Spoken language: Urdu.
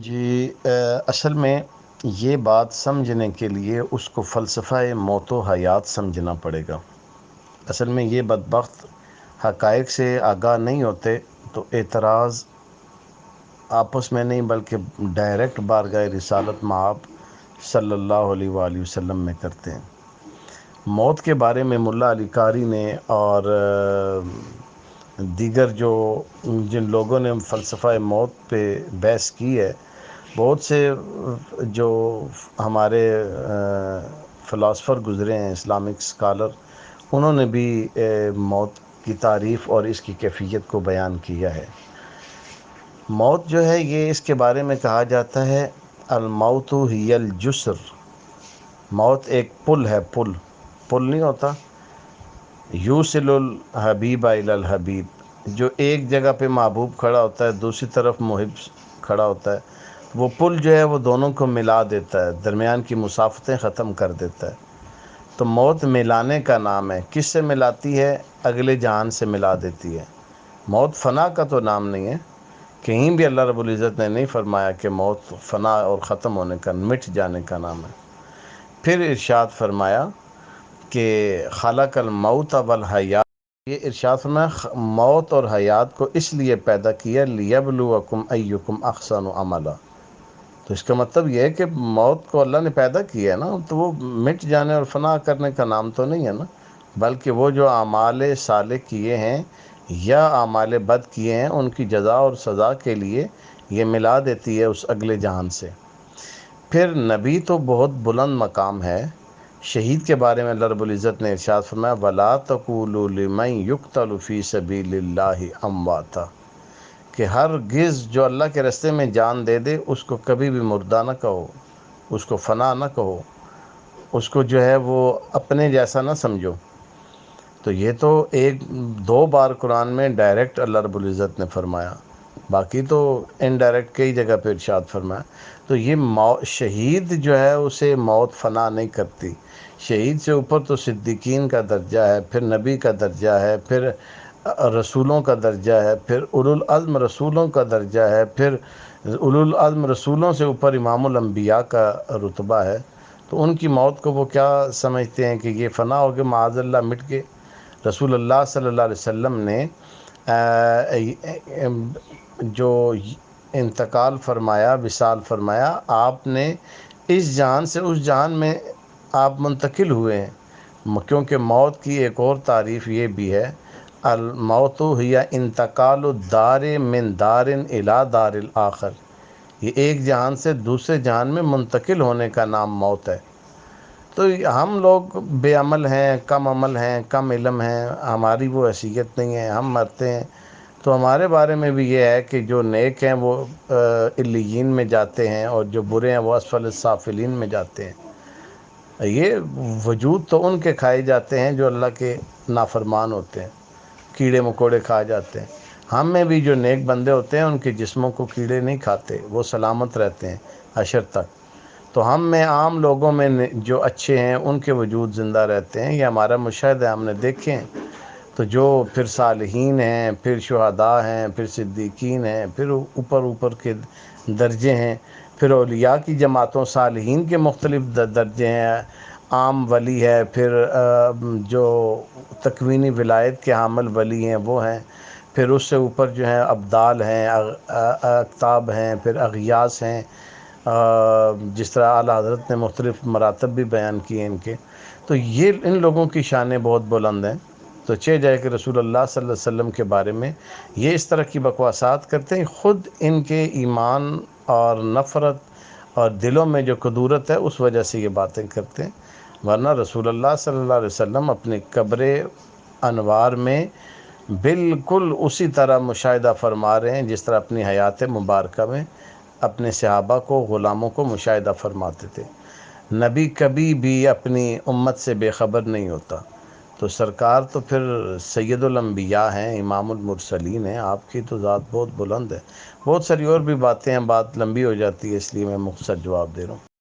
جی اصل میں یہ بات سمجھنے کے لیے اس کو فلسفہ موت و حیات سمجھنا پڑے گا۔ اصل میں یہ بدبخت حقائق سے آگاہ نہیں ہوتے تو اعتراض آپس میں نہیں بلکہ ڈائریکٹ بارگاہ رسالت مآب صلی اللہ علیہ وآلہ وسلم میں کرتے ہیں۔ موت کے بارے میں ملا علی قاری نے اور دیگر جن لوگوں نے فلسفہ موت پہ بحث کی ہے، بہت سے جو ہمارے فلاسفر گزرے ہیں، اسلامک اسکالر، انہوں نے بھی موت کی تعریف اور اس کی کیفیت کو بیان کیا ہے۔ موت جو ہے یہ اس کے بارے میں کہا جاتا ہے الموت ہی الجسر۔ موت ایک پل ہے، پل نہیں ہوتا، یوصل الحبیب الی الحبیب، جو ایک جگہ پہ محبوب کھڑا ہوتا ہے دوسری طرف محب کھڑا ہوتا ہے، وہ پل جو ہے وہ دونوں کو ملا دیتا ہے، درمیان کی مسافتیں ختم کر دیتا ہے۔ تو موت ملانے کا نام ہے۔ کس سے ملاتی ہے؟ اگلے جہان سے ملا دیتی ہے۔ موت فنا کا تو نام نہیں ہے، کہیں بھی اللہ رب العزت نے نہیں فرمایا کہ موت فنا اور ختم ہونے کا، مٹ جانے کا نام ہے۔ پھر ارشاد فرمایا کہ خلق الموت والحیات، یہ ارشاد فرمایا موت اور حیات کو اس لیے پیدا کیا لیبلوکم ایکم احسن عملا۔ تو اس کا مطلب یہ ہے کہ موت کو اللہ نے پیدا کیا ہے نا، تو وہ مٹ جانے اور فنا کرنے کا نام تو نہیں ہے نا، بلکہ وہ جو اعمال صالح کیے ہیں یا اعمال بد کیے ہیں ان کی جزا اور سزا کے لیے یہ ملا دیتی ہے اس اگلے جہان سے۔ پھر نبی تو بہت بلند مقام ہے، شہید کے بارے میں اللہ رب العزت نے ارشاد فرمایا وَلَا تَقُولُوا لِمَن يُقْتَلُ فِي سَبِيلِ اللَّهِ أَمْوَاتًا، کہ ہرگز جو اللہ کے راستے میں جان دے دے اس کو کبھی بھی مردہ نہ کہو، اس کو فنا نہ کہو، اس کو جو ہے وہ اپنے جیسا نہ سمجھو۔ تو یہ تو دو بار قرآن میں ڈائریکٹ اللہ رب العزت نے فرمایا، باقی تو انڈائریکٹ کئی جگہ پہ ارشاد فرمایا۔ تو یہ شہید جو ہے اسے موت فنا نہیں کرتی۔ شہید سے اوپر تو صدیقین کا درجہ ہے، پھر نبی کا درجہ ہے، پھر رسولوں کا درجہ ہے، پھر اولو العزم رسولوں کا درجہ ہے، پھر اولو العزم رسولوں سے اوپر امام الانبیاء کا رتبہ ہے۔ تو ان کی موت کو وہ کیا سمجھتے ہیں کہ یہ فنا ہو کے معاذ اللہ مٹ کے؟ رسول اللہ صلی اللہ علیہ وسلم نے جو انتقال فرمایا، وصال فرمایا، آپ نے اس جہان سے اس جہان میں آپ منتقل ہوئے ہیں، کیونکہ موت کی ایک اور تعریف یہ بھی ہے الموت ہی انتقال الدار من دار الی دار الاخر، یہ ایک جہان سے دوسرے جہان میں منتقل ہونے کا نام موت ہے۔ تو ہم لوگ بے عمل ہیں، کم عمل ہیں، کم علم ہیں، ہماری وہ حیثیت نہیں ہے، ہم مرتے ہیں تو ہمارے بارے میں بھی یہ ہے کہ جو نیک ہیں وہ علیین میں جاتے ہیں اور جو برے ہیں وہ اسفل السافلین میں جاتے ہیں۔ یہ وجود تو ان کے کھائے جاتے ہیں جو اللہ کے نافرمان ہوتے ہیں، کیڑے مکوڑے کھا جاتے ہیں۔ ہم میں بھی جو نیک بندے ہوتے ہیں ان کے جسموں کو کیڑے نہیں کھاتے، وہ سلامت رہتے ہیں حشر تک۔ تو ہم میں عام لوگوں میں جو اچھے ہیں ان کے وجود زندہ رہتے ہیں، یہ ہمارا مشاہدہ ہم نے دیکھے ہیں۔ تو جو پھر صالحین ہیں، پھر شہداء ہیں، پھر صدیقین ہیں، پھر اوپر کے درجے ہیں، پھر اولیاء کی جماعتوں، صالحین کے مختلف درجے ہیں، عام ولی ہے، پھر جو تکوینی ولایت کے حامل ولی ہیں وہ ہیں، پھر اس سے اوپر جو ہیں ابدال ہیں، اقطاب ہیں، پھر اغیاث ہیں، جس طرح اعلیٰ حضرت نے مختلف مراتب بھی بیان کیے ان کے۔ تو یہ ان لوگوں کی شانیں بہت بلند ہیں۔ تو جائے کہ رسول اللہ صلی اللہ علیہ وسلم کے بارے میں یہ اس طرح کی بکواسات کرتے ہیں، خود ان کے ایمان اور نفرت اور دلوں میں جو کدورت ہے اس وجہ سے یہ باتیں کرتے ہیں، ورنہ رسول اللہ صلی اللہ علیہ وسلم اپنی قبر انوار میں بالکل اسی طرح مشاہدہ فرما رہے ہیں جس طرح اپنی حیات مبارکہ میں اپنے صحابہ کو، غلاموں کو مشاہدہ فرماتے تھے۔ نبی کبھی بھی اپنی امت سے بے خبر نہیں ہوتا۔ تو سرکار تو پھر سید الانبیاء ہیں، امام المرسلین ہیں، آپ کی تو ذات بہت بلند ہے۔ بہت ساری اور بھی باتیں ہیں، بات لمبی ہو جاتی ہے، اس لیے میں مختصر جواب دے رہا ہوں۔